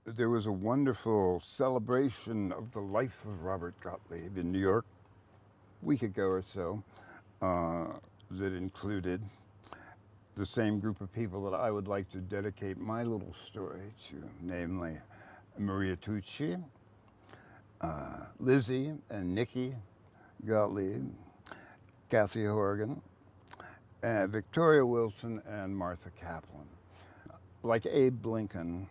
There was a wonderful celebration of the life of Robert Gottlieb in New York a week ago or so that included the same group of people that I would like to dedicate my little story to, namely Maria Tucci, Lizzie and Nikki Gottlieb, Kathy Horgan, Victoria Wilson, and Martha Kaplan. Like Abe Lincoln,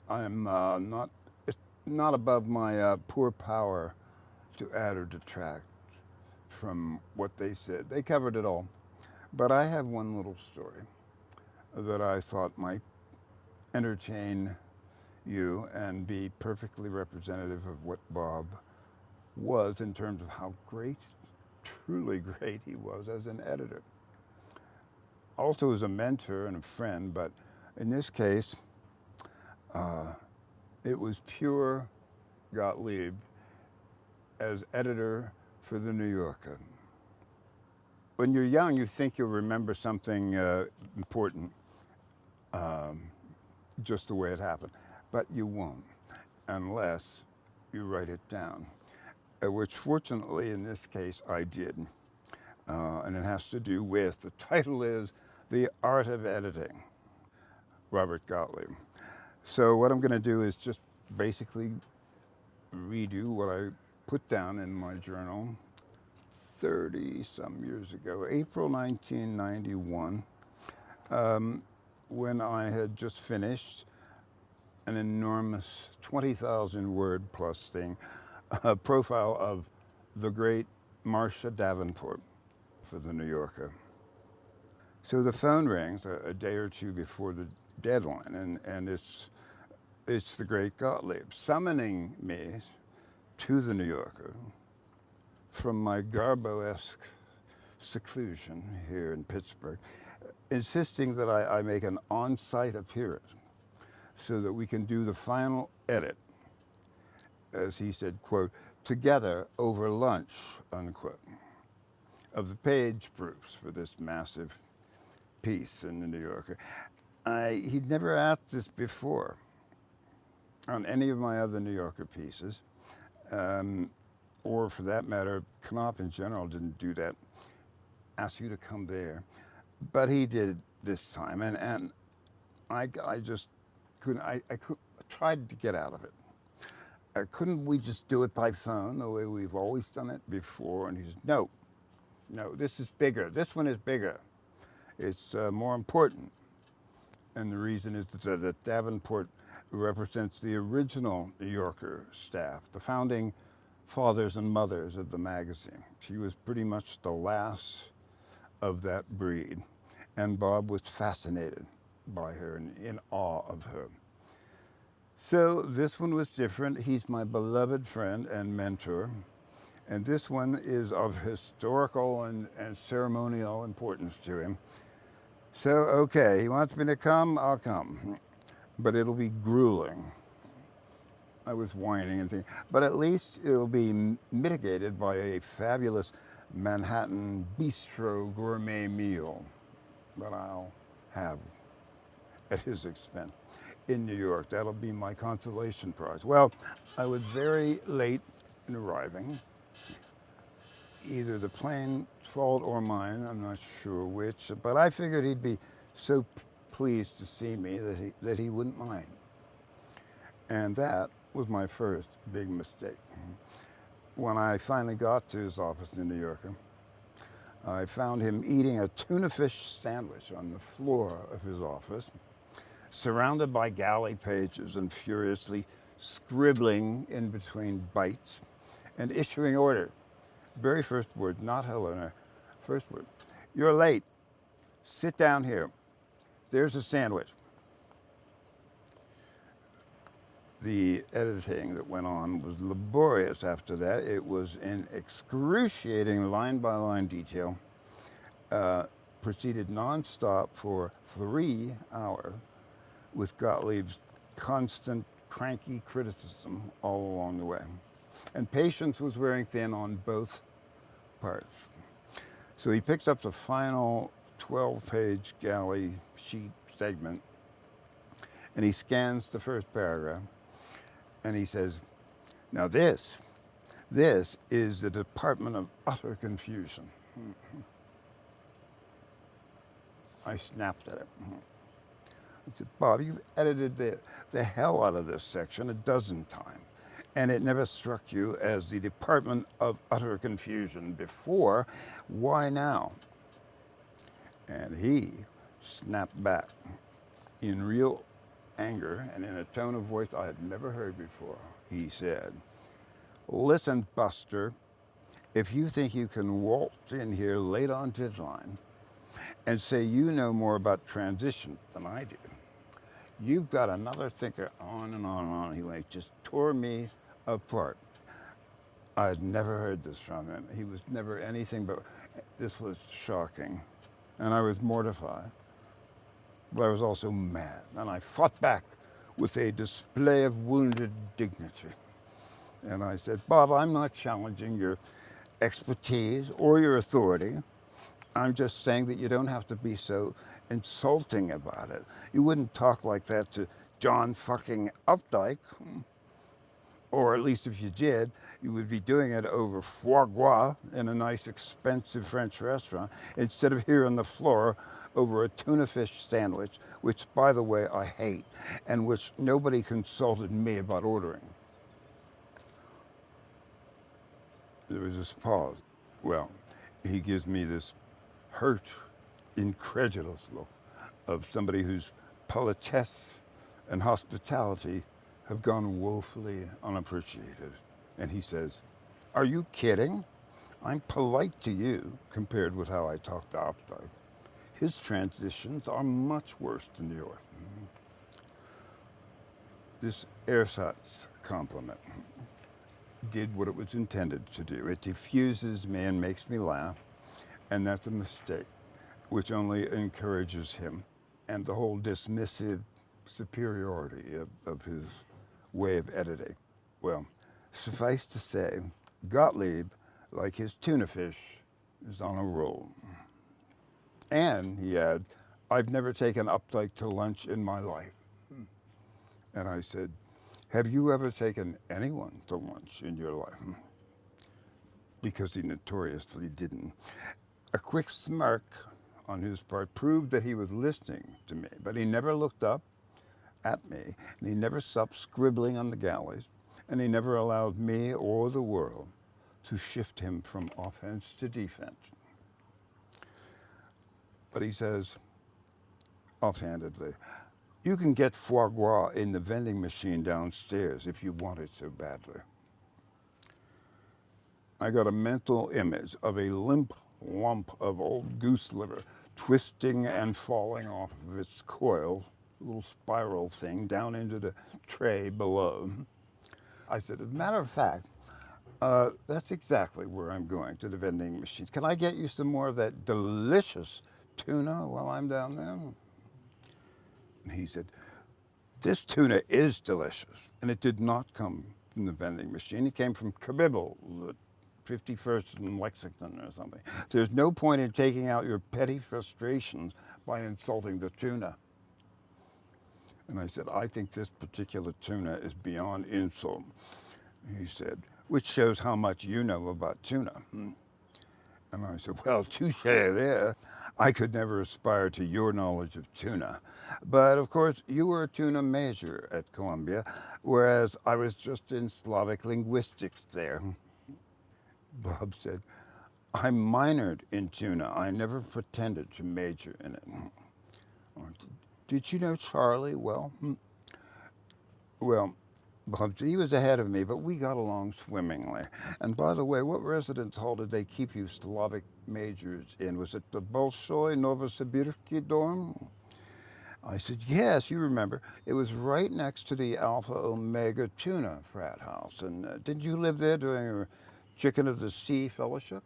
I'm not, it's not above my poor power to add or detract from what they said. They covered it all. But I have one little story that I thought might entertain you and be perfectly representative of what Bob was in terms of how great, truly great he was as an editor. Also as a mentor and a friend, but in this case, uh, it was pure Gottlieb as editor for The New Yorker. When you're young, you think you'll remember something important um, just the way it happened, but you won't unless you write it down, which fortunately in this case I did. And it has to do with, the title is The Art of Editing, Robert Gottlieb. So what I'm going to do is just basically redo what I put down in my journal 30 some years ago, April 1991, when I had just finished an enormous 20,000 word plus thing, a profile of the great Marcia Davenport for The New Yorker. So the phone rings a day or two before the deadline, and it's the great Gottlieb summoning me to The New Yorker from my Garbo-esque seclusion here in Pittsburgh, insisting that I make an on-site appearance so that we can do the final edit, as he said, quote, together over lunch, unquote, of the page proofs for this massive piece in The New Yorker. He'd never asked this before on any of my other New Yorker pieces, or for that matter, Knopf in general didn't do that, ask you to come there. But he did this time, and I just couldn't, I tried to get out of it. Couldn't we just do it by phone the way we've always done it before? And he said, no, no, this is bigger. This one is bigger. It's more important. And the reason is that Davenport represents the original New Yorker staff, the founding fathers and mothers of the magazine. She was pretty much the last of that breed. And Bob was fascinated by her and in awe of her. So this one was different. He's my beloved friend and mentor. And this one is of historical and ceremonial importance to him. So, okay, he wants me to come, I'll come. But it'll be grueling. I was whining and thinking, but at least it'll be mitigated by a fabulous Manhattan bistro gourmet meal that I'll have at his expense in New York. That'll be my consolation prize. Well, I was very late in arriving. Either the plane's fault or mine, I'm not sure which, but I figured he'd be so pleased to see me that he wouldn't mind. And that was my first big mistake. When I finally got to his office in New York, I found him eating a tuna fish sandwich on the floor of his office, surrounded by galley pages and furiously scribbling in between bites and issuing orders. Very first word, not hello, no, first word. You're late. Sit down here. There's a sandwich. The editing that went on was laborious after that. It was in excruciating line-by-line detail, proceeded nonstop for 3 hours with Gottlieb's constant cranky criticism all along the way. And patience was wearing thin on both parts. So he picks up the final 12-page galley sheet segment and he scans the first paragraph And he says, now this is the Department of Utter Confusion. I snapped at him. He said, Bob, you've edited the hell out of this section a dozen times, and it never struck you as the Department of Utter Confusion before. Why now? And he snapped back in real anger and in a tone of voice I had never heard before. He said, listen, Buster, if you think you can waltz in here late on deadline and say you know more about transition than I do, you've got another thinker on and on and on. He just tore me apart. I had never heard this from him. He was never anything but, this was shocking. And I was mortified. But I was also mad. And I fought back with a display of wounded dignity. And I said, Bob, I'm not challenging your expertise or your authority. I'm just saying that you don't have to be so insulting about it. You wouldn't talk like that to John fucking Updike. Or at least if you did, you would be doing it over foie gras in a nice expensive French restaurant instead of here on the floor over a tuna fish sandwich, which, by the way, I hate, and which nobody consulted me about ordering. There was this pause. Well, he gives me this hurt, incredulous look of somebody whose politesse and hospitality have gone woefully unappreciated. And he says, are you kidding? I'm polite to you compared with how I talk to Updike. His transitions are much worse than yours. This ersatz compliment did what it was intended to do. It diffuses me and makes me laugh, and that's a mistake, which only encourages him and the whole dismissive superiority of his way of editing. Well, suffice to say, Gottlieb, like his tuna fish, is on a roll. And, he adds, I've never taken Updike to lunch in my life. And I said, have you ever taken anyone to lunch in your life? Because he notoriously didn't. A quick smirk on his part proved that he was listening to me, but he never looked up at me, and he never stopped scribbling on the galleys, and he never allowed me or the world to shift him from offense to defense. But he says, offhandedly, you can get foie gras in the vending machine downstairs if you want it so badly. I got a mental image of a limp lump of old goose liver twisting and falling off of its coil, little spiral thing, down into the tray below. I said, as a matter of fact, that's exactly where I'm going, to the vending machines. Can I get you some more of that delicious tuna while I'm down there? And he said, this tuna is delicious. And it did not come from the vending machine. It came from Kabibble, the 51st and Lexington or something. There's no point in taking out your petty frustrations by insulting the tuna. And I said, I think this particular tuna is beyond insult. He said, which shows how much you know about tuna. And I said, well, touche there. I could never aspire to your knowledge of tuna. But of course, you were a tuna major at Columbia, whereas I was just in Slavic linguistics there. Bob said, I minored in tuna. I never pretended to major in it. Did you know Charlie well? Well, Bob, he was ahead of me, but we got along swimmingly. And by the way, what residence hall did they keep you Slavic majors in? Was it the Bolshoi Novosibirski dorm? I said, yes, you remember. It was right next to the Alpha Omega Tuna frat house. And didn't you live there during your Chicken of the Sea fellowship?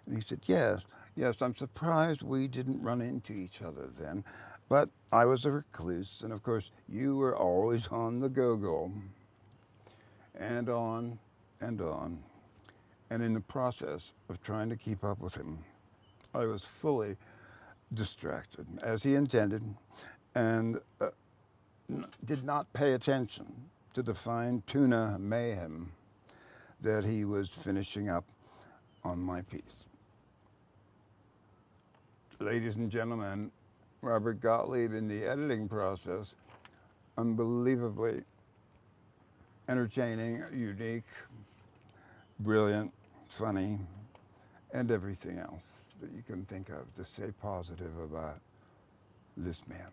And he said, yes, I'm surprised we didn't run into each other then. But I was a recluse, and of course, you were always on the go-go. And on and on. And in the process of trying to keep up with him, I was fully distracted, as he intended, and did not pay attention to the fine tuna mayhem that he was finishing up on my piece. Ladies and gentlemen, Robert Gottlieb in the editing process, unbelievably entertaining, unique, brilliant, funny, and everything else that you can think of to say positive about this man.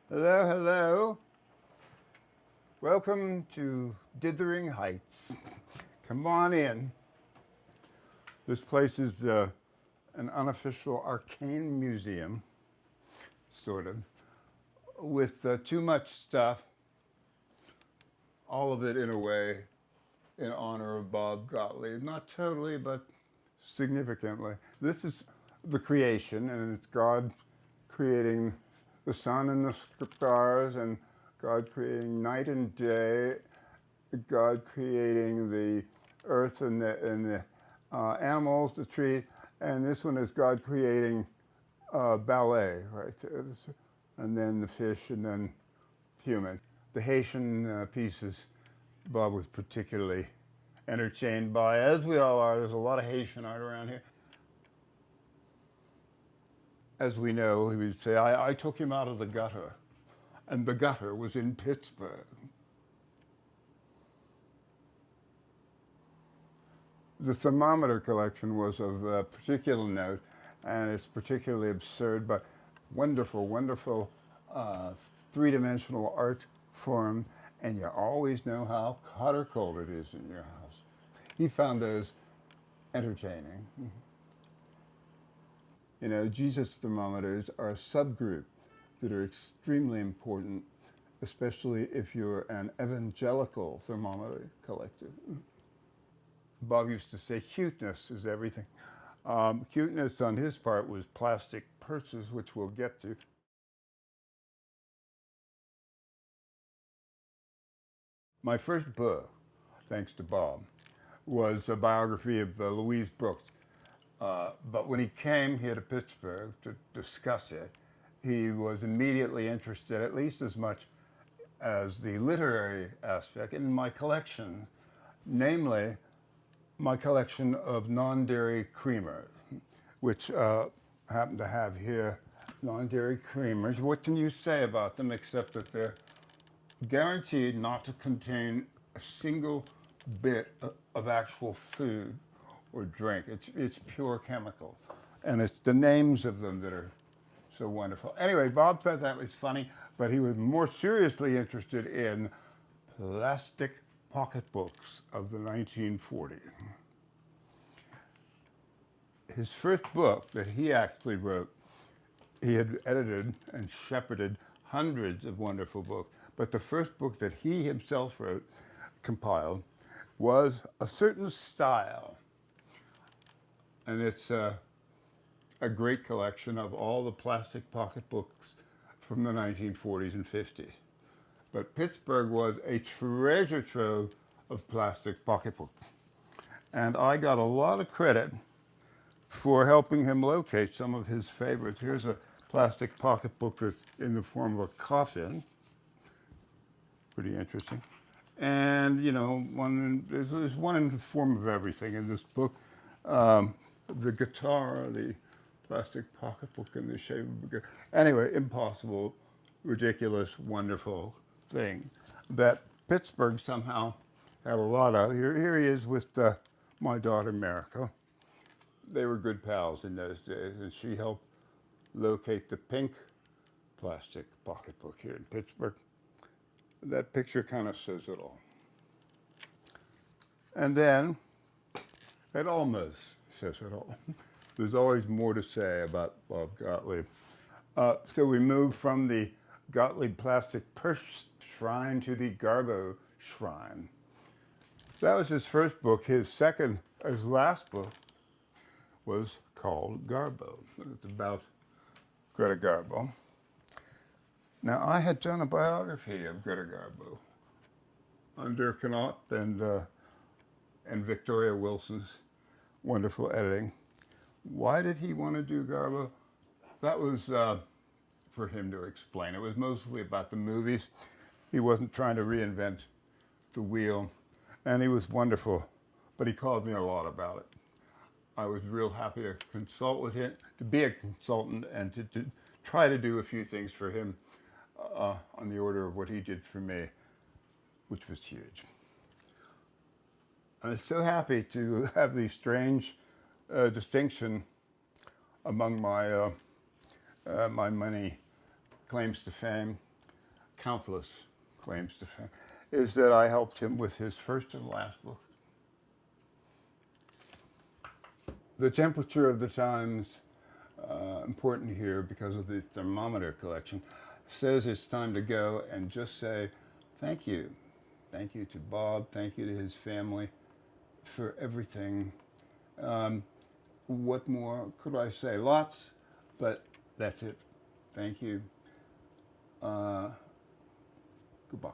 Hello, hello. Welcome to Dithering Heights. Come on in. This place is an unofficial arcane museum, sort of, with too much stuff, all of it in a way in honor of Bob Gottlieb. Not totally, but significantly. This is the creation, and it's God creating the sun and the stars, and God creating night and day, God creating the earth and the animals, the tree, and this one is God creating ballet, right? And then the fish, and then human. The Haitian pieces Bob was particularly entertained by, as we all are. There's a lot of Haitian art around here. As we know, he would say, I took him out of the gutter, and the gutter was in Pittsburgh. The thermometer collection was of particular note, and it's particularly absurd, but wonderful, wonderful three-dimensional art form, and you always know how hot or cold it is in your house. He found those entertaining. You know, Jesus thermometers are a subgroup that are extremely important, especially if you're an evangelical thermometer collector. Bob used to say cuteness is everything. Cuteness on his part was plastic purses, which we'll get to. My first book, thanks to Bob, was a biography of Louise Brooks. But when he came here to Pittsburgh to discuss it, he was immediately interested, at least as much as the literary aspect, in my collection, namely my collection of non-dairy creamers, which happen to have here non-dairy creamers. What can you say about them except that they're guaranteed not to contain a single bit of actual food or drink. It's pure chemical. And it's the names of them that are so wonderful. Anyway, Bob thought that was funny, but he was more seriously interested in plastic pocketbooks of the 1940s. His first book that he actually wrote, he had edited and shepherded hundreds of wonderful books, but the first book that he himself wrote, compiled, was A Certain Style. And it's a great collection of all the plastic pocketbooks from the 1940s and 50s. But Pittsburgh was a treasure trove of plastic pocketbooks. And I got a lot of credit for helping him locate some of his favorites. Here's a plastic pocketbook that's in the form of a coffin. Pretty interesting. And, you know, there's one in the form of everything in this book. The guitar, the plastic pocketbook in the shape of a guitar. Anyway, impossible, ridiculous, wonderful thing that Pittsburgh somehow had a lot of. Here he is with my daughter, Marika. They were good pals in those days, and she helped locate the pink plastic pocketbook here in Pittsburgh. That picture kind of says it all. And then, it almost says it all. There's always more to say about Bob Gottlieb. So we move from the Gottlieb plastic purse shrine to the Garbo shrine. That was his first book. His last book was called Garbo. It's about Greta Garbo. Now, I had done a biography of Greta Garbo under Knopf and Victoria Wilson's wonderful editing. Why did he want to do Garbo? That was for him to explain. It was mostly about the movies. He wasn't trying to reinvent the wheel, and he was wonderful, but he called me a lot about it. I was real happy to consult with him, to be a consultant, and to try to do a few things for him on the order of what he did for me, which was huge. I was so happy to have the strange distinction among my my many claims to fame, countless claims to fame, is that I helped him with his first and last book. The temperature of the Times, important here because of the thermometer collection, says it's time to go, and just say thank you. Thank you to Bob, thank you to his family for everything. What more could I say? Lots, but that's it. Thank you. Goodbye.